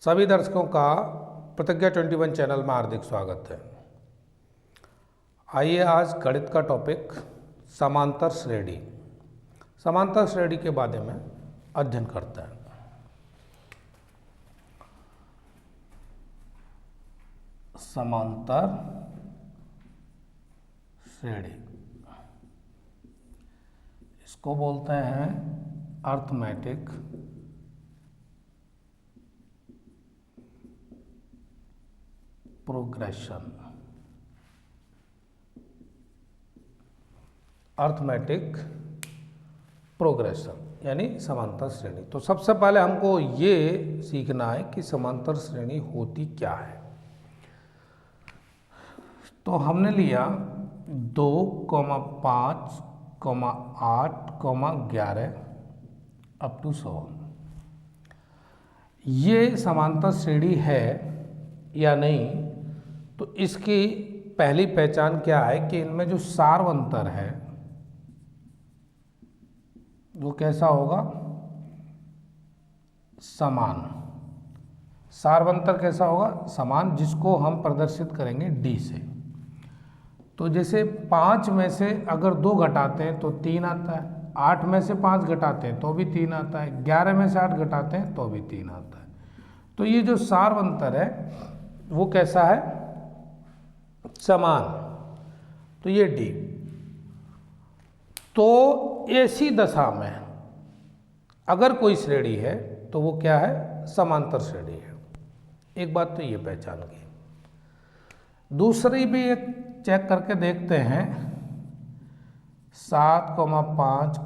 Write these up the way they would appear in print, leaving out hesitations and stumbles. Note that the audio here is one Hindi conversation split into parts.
सभी दर्शकों का प्रतिज्ञा 21 चैनल में हार्दिक स्वागत है। आइए आज गणित का टॉपिक समांतर श्रेणी, समांतर श्रेणी के बारे में अध्ययन करते हैं। समांतर श्रेणी इसको बोलते हैं अर्थमेटिक प्रोग्रेशन, अर्थमेटिक प्रोग्रेशन यानी समांतर श्रेणी। तो सबसे पहले हमको ये सीखना है कि समांतर श्रेणी होती क्या है। तो हमने लिया 2, 5, 8, 11 अप टू 100। ये समांतर श्रेणी है या नहीं, तो इसकी पहली पहचान क्या है कि इनमें जो सार्वंतर है वो कैसा होगा, समान। सार्वंतर कैसा होगा, समान, जिसको हम प्रदर्शित करेंगे डी से। तो जैसे 5 में से अगर 2 घटाते हैं तो 3 आता है, 8 में से 5 घटाते हैं तो भी 3 आता है, 11 में से 8 घटाते हैं तो भी 3 आता है। तो ये जो सार्वंतर है वो कैसा है, समान। तो ये डी। तो ऐसी दशा में अगर कोई श्रेणी है तो वो क्या है, समांतर श्रेणी है। एक बात तो ये पहचान गई। दूसरी भी एक चेक करके देखते हैं, 7, 5,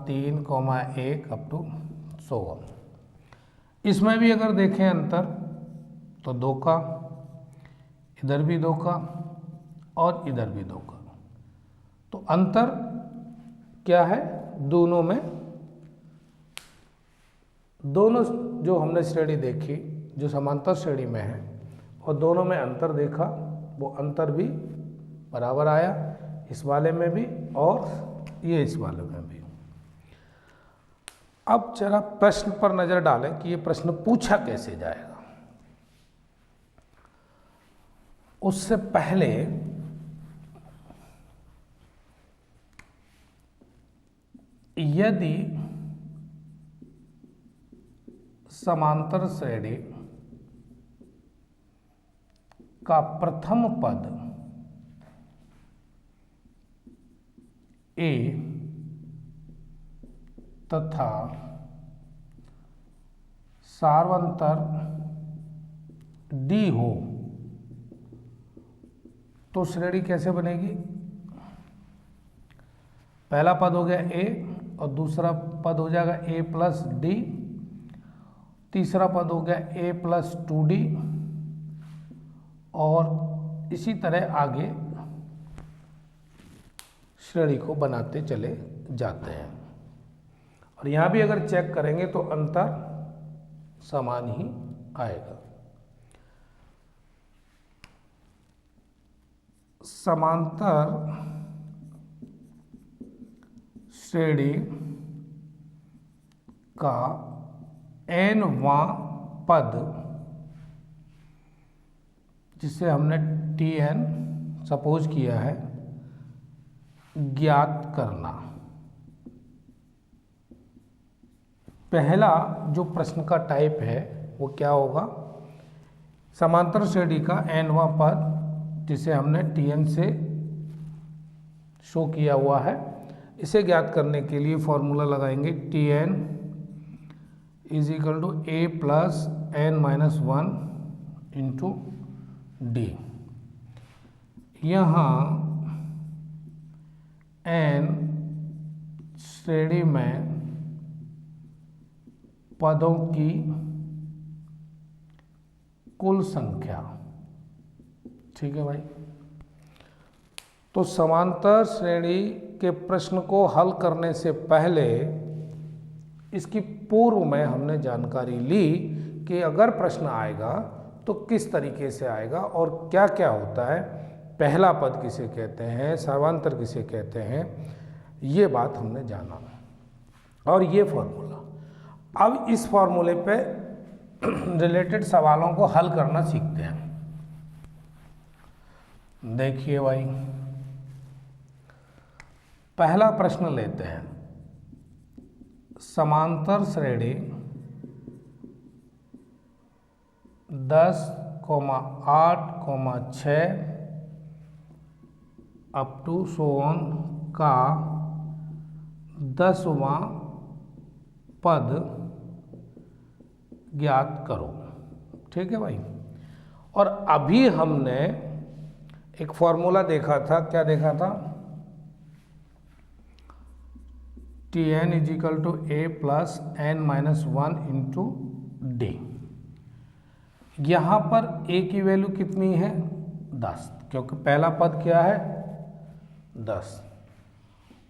3, 1 अप टू 100। इसमें भी अगर देखें अंतर तो 2 का, इधर भी 2 का और इधर भी 2 का। तो अंतर क्या है दोनों में, दोनों जो हमने श्रेणी देखी जो समांतर श्रेणी में है और दोनों में अंतर देखा, वो अंतर भी बराबर आया, इस वाले में भी और ये इस वाले में भी। अब जरा प्रश्न पर नजर डालें कि ये प्रश्न पूछा कैसे जाएगा। उससे पहले यदि समांतर श्रेणी का प्रथम पद ए तथा सार्वंतर डी हो तो श्रेणी कैसे बनेगी। पहला पद हो गया ए और दूसरा पद हो जाएगा ए प्लस डी, तीसरा पद हो गया ए प्लस 2d और इसी तरह आगे श्रेणी को बनाते चले जाते हैं। और यहाँ भी अगर चेक करेंगे तो अंतर समान ही आएगा। समांतर श्रेणी का nवां पद, जिसे हमने Tn सपोज किया है, ज्ञात करना। पहला जो प्रश्न का टाइप है वो क्या होगा, समांतर श्रेणी का nवां पद जिसे हमने Tn से शो किया हुआ है, इसे ज्ञात करने के लिए फॉर्मूला लगाएंगे Tn is equal to a plus n-1 into D. यहाँ n श्रेणी में पदों की कुल संख्या, ठीक है भाई। तो समांतर श्रेणी के प्रश्न को हल करने से पहले इसकी पूर्व में हमने जानकारी ली कि अगर प्रश्न आएगा तो किस तरीके से आएगा और क्या क्या होता है, पहला पद किसे कहते हैं, सर्वांतर किसे कहते हैं, ये बात हमने जाना और ये फॉर्मूला। अब इस फॉर्मूले पे रिलेटेड सवालों को हल करना सीखते हैं। देखिए भाई, पहला प्रश्न लेते हैं। समांतर श्रेणी 10,8,6 अप टू सोन का 10वां पद ज्ञात करो। ठीक है भाई। और अभी हमने एक फॉर्मूला देखा था, क्या देखा था? Tn is equal to a plus n minus 1 into D. यहाँ पर a की वैल्यू कितनी है? 10, क्योंकि पहला पद क्या है? 10।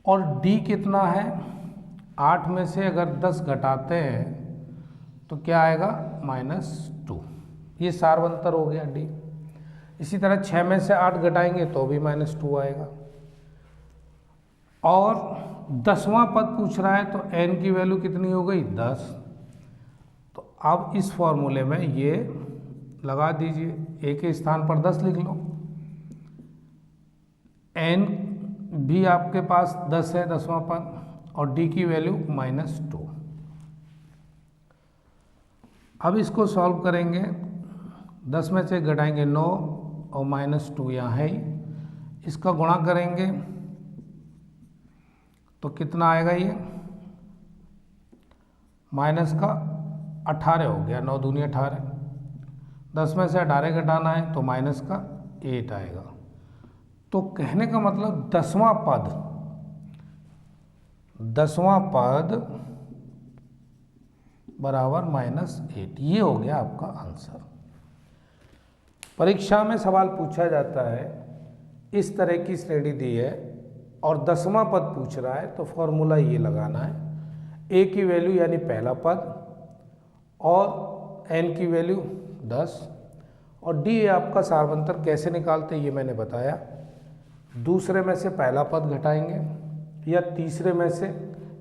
और d कितना है? 8 में से अगर 10 घटाते हैं तो क्या आएगा? -2। ये सार्वंतर हो गया d। इसी तरह 6 में से 8 घटाएंगे तो भी -2 आएगा। और 10वां पद पूछ रहा है तो n की वैल्यू कितनी हो गई? 10। तो अब इस फॉर्मूले में ये लगा दीजिए, a के स्थान पर 10 लिख लो। n भी आपके पास 10 है, 10वां पद, और d की वैल्यू -2। अब इसको सॉल्व करेंगे। 10 में से घटाएंगे 9 और -2 यहाँ है ही। इसका गुणा करेंगे तो कितना आएगा? ये माइनस का 18 हो गया, 9 दूनी 18। 10 में से 18 घटाना है तो माइनस का 8 आएगा। तो कहने का मतलब 10वां पद बराबर -8। ये हो गया आपका आंसर। परीक्षा में सवाल पूछा जाता है, इस तरह की श्रेणी दी है और 10वां पद पूछ रहा है तो फॉर्मूला ये लगाना है। a की वैल्यू यानी पहला पद और n की वैल्यू 10 और d आपका सार्वंतर कैसे निकालते हैं ये मैंने बताया। दूसरे में से पहला पद घटाएंगे या तीसरे में से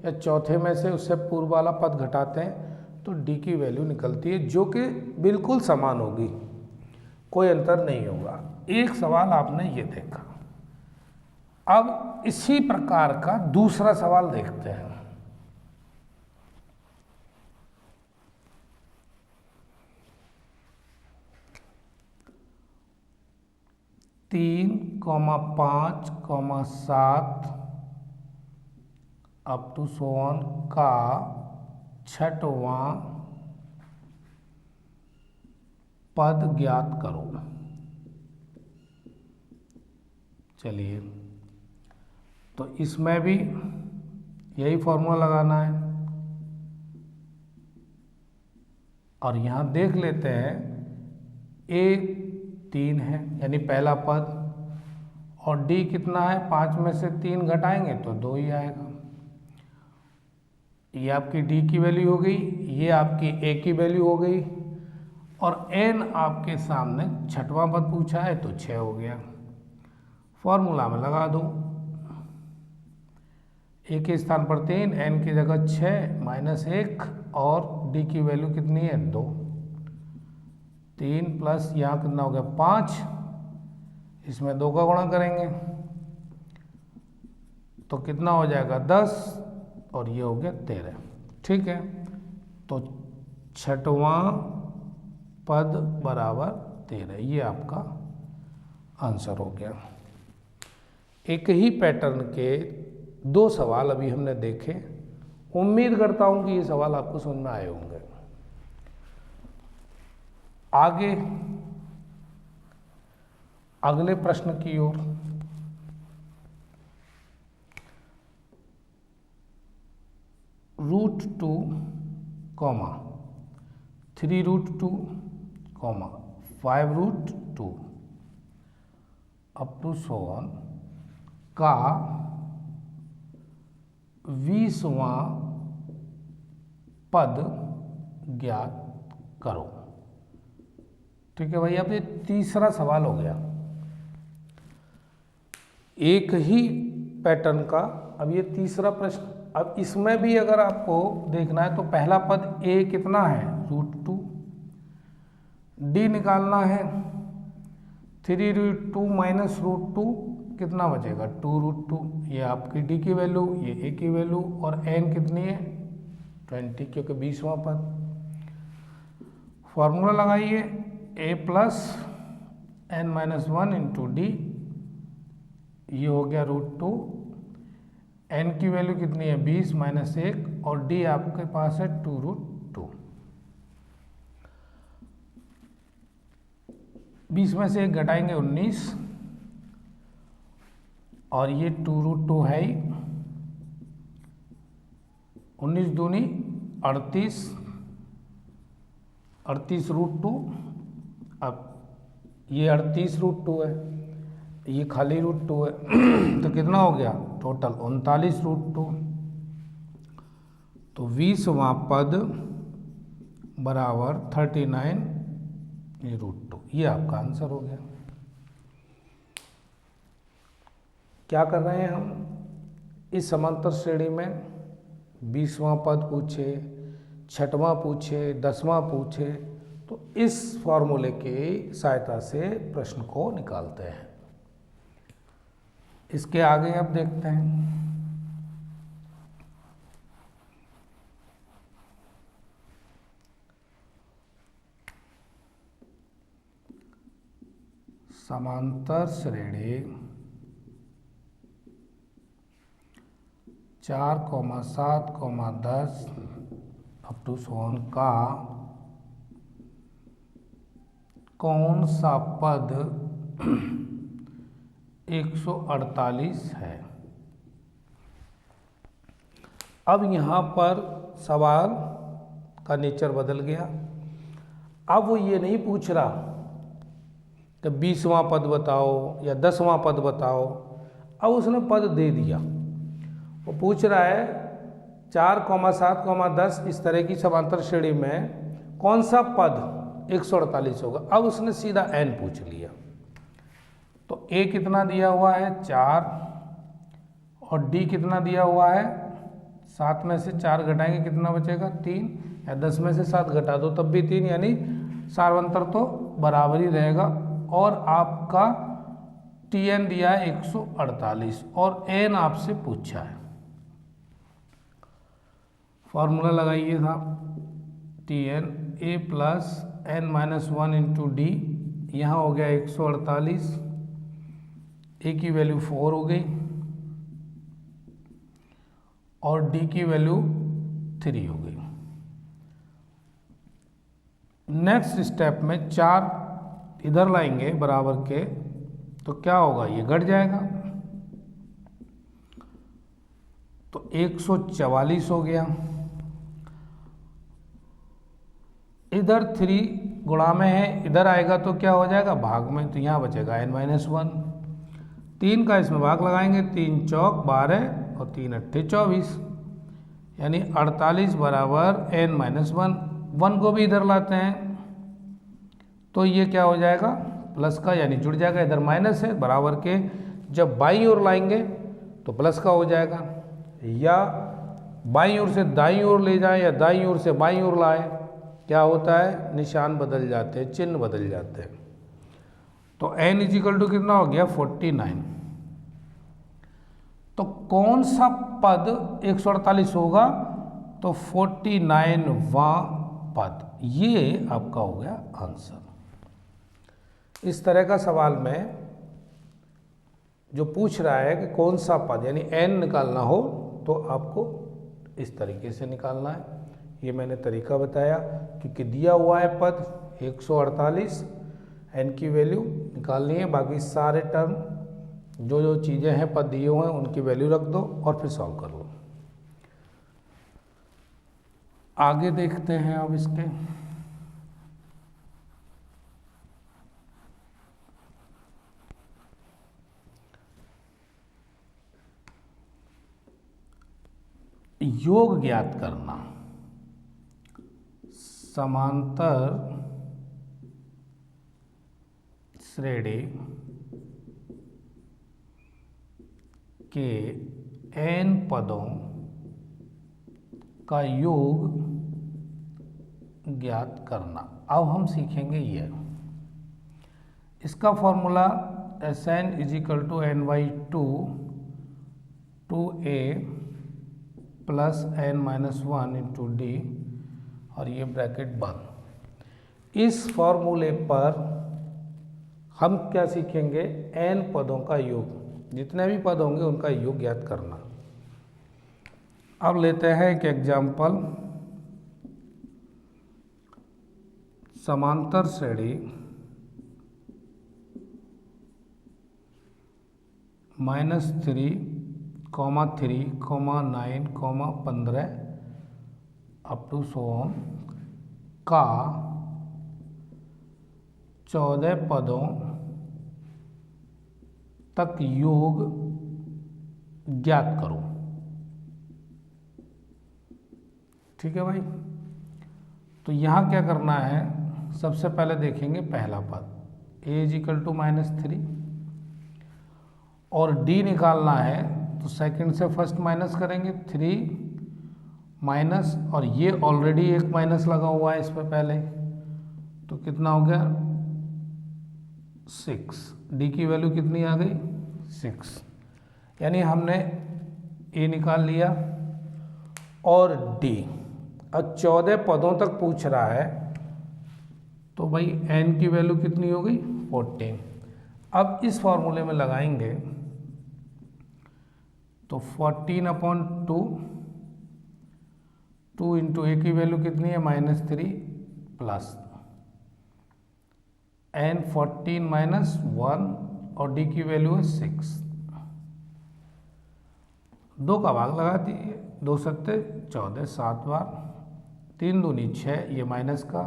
या चौथे में से उससे पूर्व वाला पद घटाते हैं तो d की वैल्यू निकलती है, जो कि बिल्कुल समान होगी, कोई अंतर नहीं होगा। एक सवाल आपने ये देखा। अब इसी प्रकार का दूसरा सवाल देखते हैं। तीन, 5, 7 अप टू सोन का 6वां पद ज्ञात करो। चलिए, तो इसमें भी यही फॉर्मूला लगाना है और यहाँ देख लेते हैं। a 3 है यानी पहला पद और d कितना है? 5 में से 3 घटाएंगे तो 2 ही आएगा। ये आपकी d की वैल्यू हो गई, ये आपकी a की वैल्यू हो गई और n आपके सामने 6वां पद पूछा है तो 6 हो गया। फॉर्मूला में लगा दो, a के स्थान पर 3, n की जगह 6 -1 और d की वैल्यू कितनी है? 2। 3 प्लस यहाँ कितना हो गया? 5। इसमें 2 का गुणा करेंगे तो कितना हो जाएगा? 10 और ये हो गया 13। ठीक है, तो 6वां पद बराबर 13। ये आपका आंसर हो गया। एक ही पैटर्न के 2 सवाल अभी हमने देखे। उम्मीद करता हूं कि ये सवाल आपको समझ में आए होंगे। आगे अगले प्रश्न की ओर। √2, 3√2, 5√2 अप टू सोन का 20वां पद ज्ञात करो। ठीक है भाई, अब ये तीसरा सवाल हो गया। एक ही पैटर्न का अब ये तीसरा प्रश्न। अब इसमें भी अगर आपको देखना है तो पहला पद a कितना है? √2 डी निकालना है। 3√2 माइनस √2 कितना बचेगा 2√2। ये आपकी डी की वैल्यू, ये ए की वैल्यू, और एन कितनी है 20 क्योंकि 20वां पद। फॉर्मूला लगाइए a plus n minus 1 into D, ये हो गया √2। n की वैल्यू कितनी है 20 माइनस 1, और d आपके पास है 2√2। 20 में से 1 घटाएंगे 19, और ये 2√2 है ही। 19 दूनी 38, 38√2। अब ये 38√2 है, ये खाली √2 है तो कितना हो गया टोटल 39√2। तो 20वां पद बराबर 39√2, ये आपका आंसर हो गया। क्या कर रहे हैं हम, इस समांतर श्रेणी में 20वां पद पूछे, 6वां पूछे, 10वां पूछे, तो इस फॉर्मूले की सहायता से प्रश्न को निकालते हैं। इसके आगे अब देखते हैं। समांतर श्रेणी 4, 7, 10 अप टू 1 का कौन सा पद 148 है। अब यहाँ पर सवाल का नेचर बदल गया। अब वो ये नहीं पूछ रहा कि 20वां पद बताओ या 10वां पद बताओ, अब उसने पद दे दिया। वो पूछ रहा है 4, 7, 10 इस तरह की समांतर श्रेणी में कौन सा पद 148 होगा। अब उसने सीधा n पूछ लिया। तो a कितना दिया हुआ है 4, और d कितना दिया हुआ है 7 में से 4 घटाएंगे कितना बचेगा 3, या 10 में से 7 घटा दो तब भी 3, यानी सार्वंतर तो बराबर ही रहेगा। और आपका tn दिया है 148 और n आपसे पूछा है। फॉर्मूला लगाइए साहब, tn a plus n minus 1 into D, यहाँ हो गया 148, a की वैल्यू 4 हो गई और d की वैल्यू 3 हो गई। नेक्स्ट स्टेप में 4 इधर लाएंगे बराबर के, तो क्या होगा ये घट जाएगा, तो 144 हो गया। इधर 3 गुणा में है, इधर आएगा तो क्या हो जाएगा भाग में, तो यहाँ बचेगा n-1। 3 का इसमें भाग लगाएंगे, 3 चौक 12 और 3 अट्ठे 24, यानी 48 बराबर n-1। 1 को भी इधर लाते हैं तो ये क्या हो जाएगा प्लस का, यानी जुड़ जाएगा। इधर माइनस है बराबर के, जब बाईं ओर लाएंगे तो प्लस का हो जाएगा, या बाईं ओर से दाईं ओर ले जाए या दाईं ओर से बाईं ओर लाए, क्या होता है निशान बदल जाते हैं, चिन्ह बदल जाते हैं। तो n इजिकल टू कितना हो गया 49। तो कौन सा पद 148 होगा, तो 49वां पद, ये आपका हो गया आंसर। इस तरह का सवाल में जो पूछ रहा है कि कौन सा पद यानी n निकालना हो, तो आपको इस तरीके से निकालना है। ये मैंने तरीका बताया, क्योंकि दिया हुआ है पद 148, n की वैल्यू निकालनी है, बाकी सारे टर्म जो जो चीज़ें हैं पद दिए हुए हैं उनकी वैल्यू रख दो और फिर सॉल्व कर लो। आगे देखते हैं अब इसके। योग ज्ञात करना। समांतर श्रेणी के n पदों का योग ज्ञात करना। अब हम सीखेंगे ये, इसका formula Sn = n/2 2a plus n-1 × d और ये ब्रैकेट बंद। इस फॉर्मूले पर हम क्या सीखेंगे, n पदों का योग, जितने भी पद होंगे उनका योग ज्ञात करना। अब लेते हैं एक एग्जाम्पल, समांतर श्रेणी -3, -3, -9, -15 अप टू सो ऑन का 14 पदों तक योग ज्ञात करो। ठीक है भाई, तो यहाँ क्या करना है, सबसे पहले देखेंगे पहला पद a = -3 और d निकालना है, तो सेकंड से फर्स्ट माइनस करेंगे 3 माइनस, और ये ऑलरेडी एक माइनस लगा हुआ है इस पर पहले, तो कितना हो गया 6, d की वैल्यू कितनी आ गई 6, यानी हमने a निकाल लिया और d। अब 14 पदों तक पूछ रहा है, तो भाई n की वैल्यू कितनी हो गई 14। अब इस फॉर्मूले में लगाएंगे तो 14/2, 2 × a की वैल्यू कितनी है -3 प्लस n 14 -1 और d की वैल्यू है 6। 2 का भाग लगा दीजिए, 2 सत्ते 14, 7 बार, 3 दूनी 6, ये माइनस का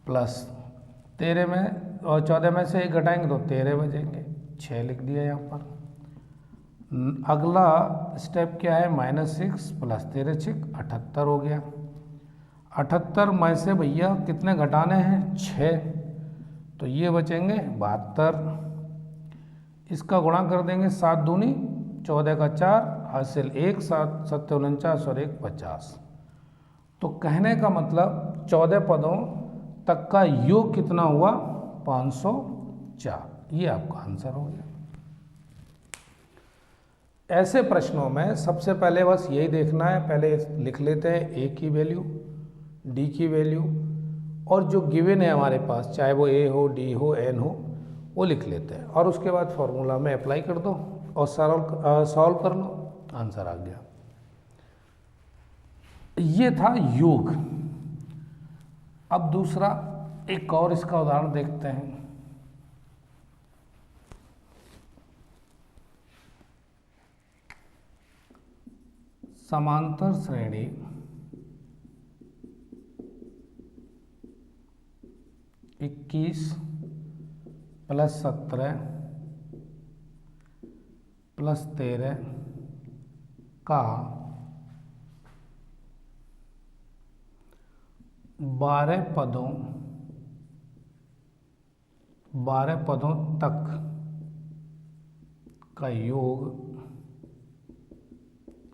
प्लस 13 में और 14 में से 1 घटाएंगे तो 13 बचेंगे, 6 लिख दिया यहाँ पर। अगला स्टेप क्या है, -6 प्लस 13 6 78 हो गया। 78 में से भैया कितने घटाने हैं 6, तो ये बचेंगे 72। इसका गुणा कर देंगे, 7 दूनी 14 का 4, हासिल 1, 7 7 49 और 1 50। तो कहने का मतलब 14 पदों तक का योग कितना हुआ 504, ये आपका आंसर हो गया। ऐसे प्रश्नों में सबसे पहले बस यही देखना है, पहले लिख लेते हैं a की वैल्यू, d की वैल्यू, और जो गिवन है हमारे पास, चाहे वो a हो, d हो, n हो, वो लिख लेते हैं, और उसके बाद फॉर्मूला में अप्लाई कर दो और सॉल्व कर लो, आंसर आ गया। ये था योग। अब दूसरा एक और इसका उदाहरण देखते हैं। समांतर श्रेणी +21 + 17 + 13 का 12 पदों तक का योग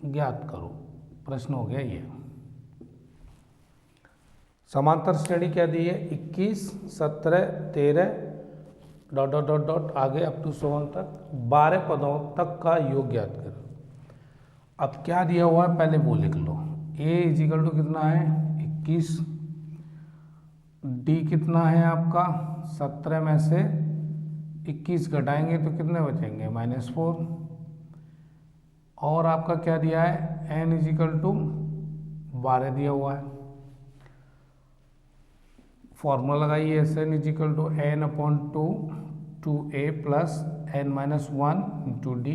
ज्ञात करो। प्रश्न हो गया ये। समांतर श्रेणी क्या दी है, 21 17 13 डॉट डॉट डॉट डॉट आगे अप टू 100 तक 12 पदों तक का योग ज्ञात करो। अब क्या दिया हुआ है पहले वो लिख लो। a = कितना है 21, d कितना है आपका 17 में से 21 घटाएंगे तो कितने बचेंगे -4, और आपका क्या दिया है n = 12 दिया हुआ है। फॉर्मूला लगाइए, Sn = n/2 2a plus n-1 × d।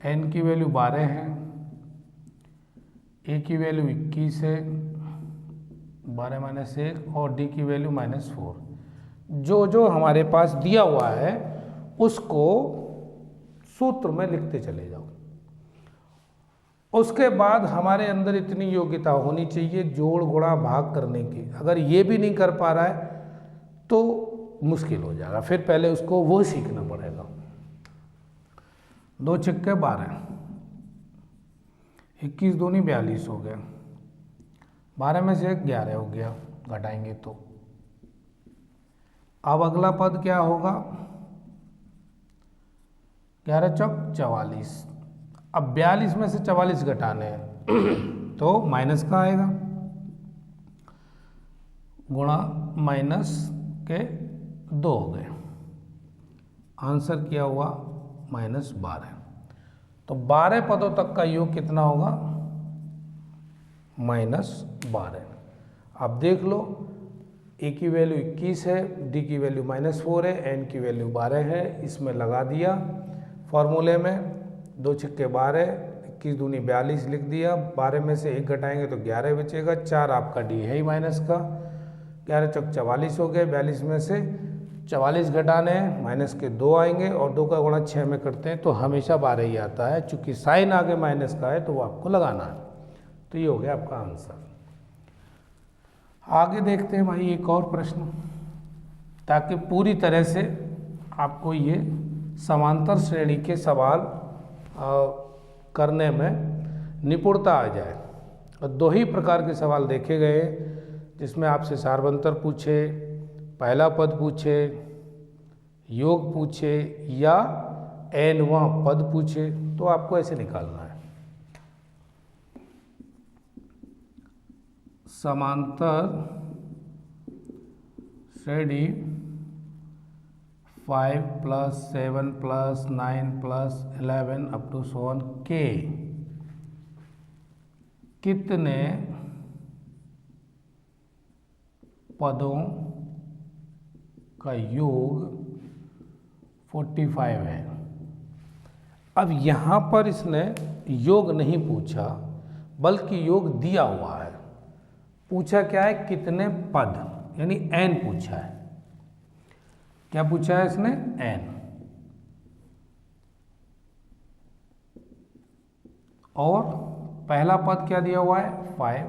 n की वैल्यू 12 है, a की वैल्यू 21 है, 12 - 1, और d की वैल्यू -4। जो जो हमारे पास दिया हुआ है उसको सूत्र में लिखते चले जाओ। उसके बाद हमारे अंदर इतनी योग्यता होनी चाहिए जोड़ गुणा भाग करने की। अगर ये भी नहीं कर पा रहा है तो मुश्किल हो जाएगा, फिर पहले उसको वो सीखना पड़ेगा। 2 छक्के 12, 21 दूनी 42 हो गए, 12 में से 11 हो गया, घटाएंगे तो। अब अगला पद क्या होगा, 11 चौक 44। अब 42 में से 44 घटाने हैं तो माइनस का आएगा, गुणा माइनस के 2 हो गए, आंसर क्या हुआ -12। तो 12 पदों तक का योग कितना होगा, -12। अब देख लो, ए की वैल्यू 21 है, डी की वैल्यू -4 है, एन की वैल्यू 12 है। इसमें लगा दिया फॉर्मूले में, 2 छक्के 12, 21 दूनी 42 लिख दिया। 12 में से 1 घटाएंगे तो 11 बचेगा, 4 आपका डी है ही माइनस का। 11 चौक 44 हो गए, 42 में से 44 घटाने हैं, माइनस के 2 आएंगे और 2 का गुणा 6 में करते हैं तो हमेशा 12 ही आता है। चूंकि साइन आगे माइनस का है तो वो आपको लगाना है। तो ये हो गया आपका आंसर। आगे देखते हैं भाई एक और प्रश्न, ताकि पूरी तरह से आपको ये समांतर श्रेणी के सवाल करने में निपुणता आ जाए। और 2 ही प्रकार के सवाल देखे गए, जिसमें आपसे सारवंतर पूछे, पहला पद पूछे, योग पूछे या nवां पद पूछे, तो आपको ऐसे निकालना है। समांतर श्रेणी 5 + 7 + 9 + 11 अप टू 1 के कितने पदों का योग 45 है। अब यहाँ पर इसने योग नहीं पूछा, बल्कि योग दिया हुआ है। पूछा क्या है, कितने पद, यानी n पूछा है। क्या पूछा है इसने, n। और पहला पद क्या दिया हुआ है, 5।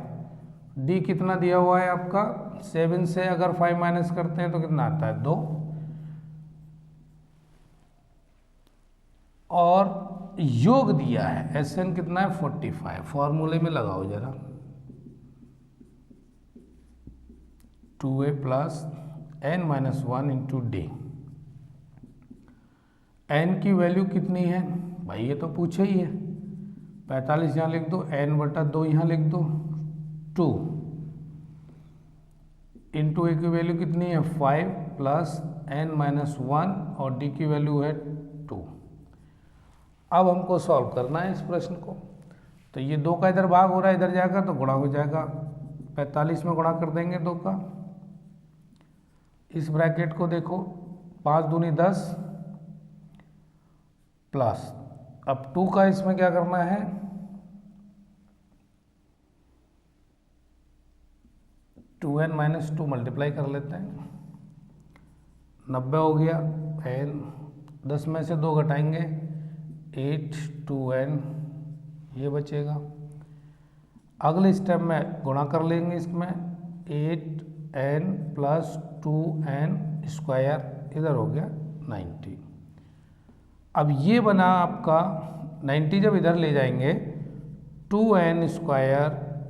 d कितना दिया हुआ है आपका, 7 से अगर 5 माइनस करते हैं तो कितना आता है, 2। और योग दिया है Sn कितना है, 45। फॉर्मूले में लगाओ जरा, 2a + n - 1 × d। n की वैल्यू कितनी है भाई, ये तो पूछे ही है। 45 यहाँ लिख दो, n/2 यहाँ लिख दो, 2 इंटू ए की वैल्यू कितनी है, 5 + n - 1 और d की वैल्यू है 2। अब हमको सॉल्व करना है इस प्रश्न को। तो ये 2 का इधर भाग हो रहा है, इधर जाएगा तो गुणा हो जाएगा, 45 में गुणा कर देंगे 2 का। इस ब्रैकेट को देखो, 5 दूनी 10 प्लस, अब 2 का इसमें क्या करना है, 2n - 2 मल्टीप्लाई कर लेते हैं, 90 हो गया। n 10 में से 2 घटाएंगे, 8 2n ये बचेगा। अगले स्टेप में गुणा कर लेंगे इसमें, 8n + 2n² इधर हो गया 90। अब ये बना आपका 90, जब इधर ले जाएंगे 2n²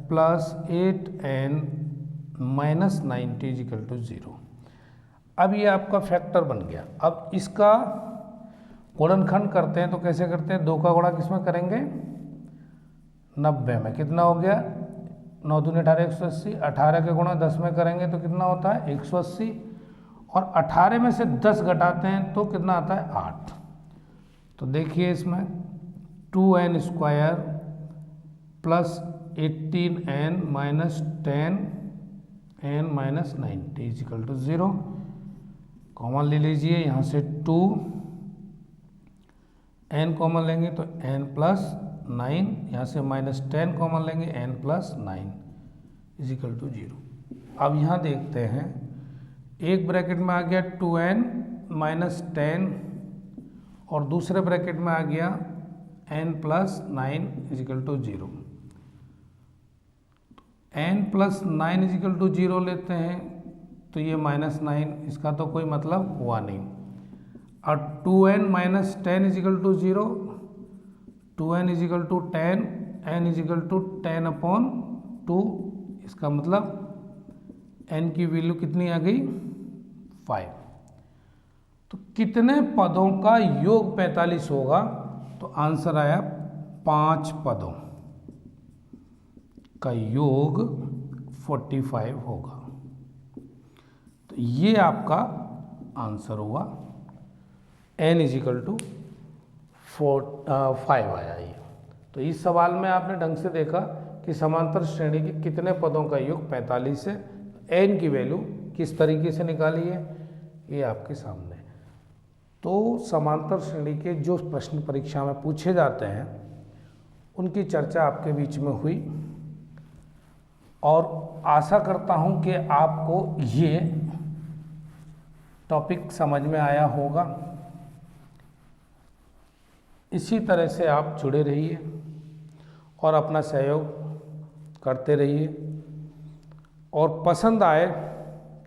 + 8n - 90 = 0। अब ये आपका फैक्टर बन गया। अब इसका गुणनखंड करते हैं तो कैसे करते हैं, 2 का गुणा किसमें करेंगे, 90 में। कितना हो गया, 9 दूनी 18 180, 18 के गुणा 10 में करेंगे तो कितना होता है, 180। और 18 में से 10 घटाते हैं तो कितना आता है, 8। तो देखिए इसमें 2n² + 18n - 10n - 90 = 0। कॉमन ले लीजिए, यहाँ से 2 n कॉमन लेंगे तो n + 9, यहाँ से -10 कॉमन लेंगे, n + 9 = 0। अब यहाँ देखते हैं, एक ब्रैकेट में आ गया 2n - 10 और दूसरे ब्रैकेट में आ गया n + 9 = 0। n + 9 = 0 लेते हैं तो ये -9, इसका तो कोई मतलब हुआ नहीं। और 2n - 10 = 0, 2n = 10, n = 10/2 इसका मतलब n की वैल्यू कितनी आ गई 5। तो कितने पदों का योग 45 होगा? तो आंसर आया 5 पदों का योग 45 होगा। तो ये आपका आंसर हुआ, n = 5 आया ये। तो इस सवाल में आपने ढंग से देखा कि समांतर श्रेणी के कितने पदों का योग 45 है, n की वैल्यू किस तरीके से निकाली है, ये आपके सामने। तो समांतर श्रेणी के जो प्रश्न परीक्षा में पूछे जाते हैं उनकी चर्चा आपके बीच में हुई, और आशा करता हूँ कि आपको ये टॉपिक समझ में आया होगा। इसी तरह से आप जुड़े रहिए और अपना सहयोग करते रहिए, और पसंद आए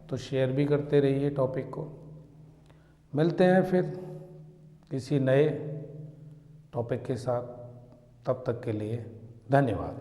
तो शेयर भी करते रहिए टॉपिक को। मिलते हैं फिर किसी नए टॉपिक के साथ, तब तक के लिए धन्यवाद।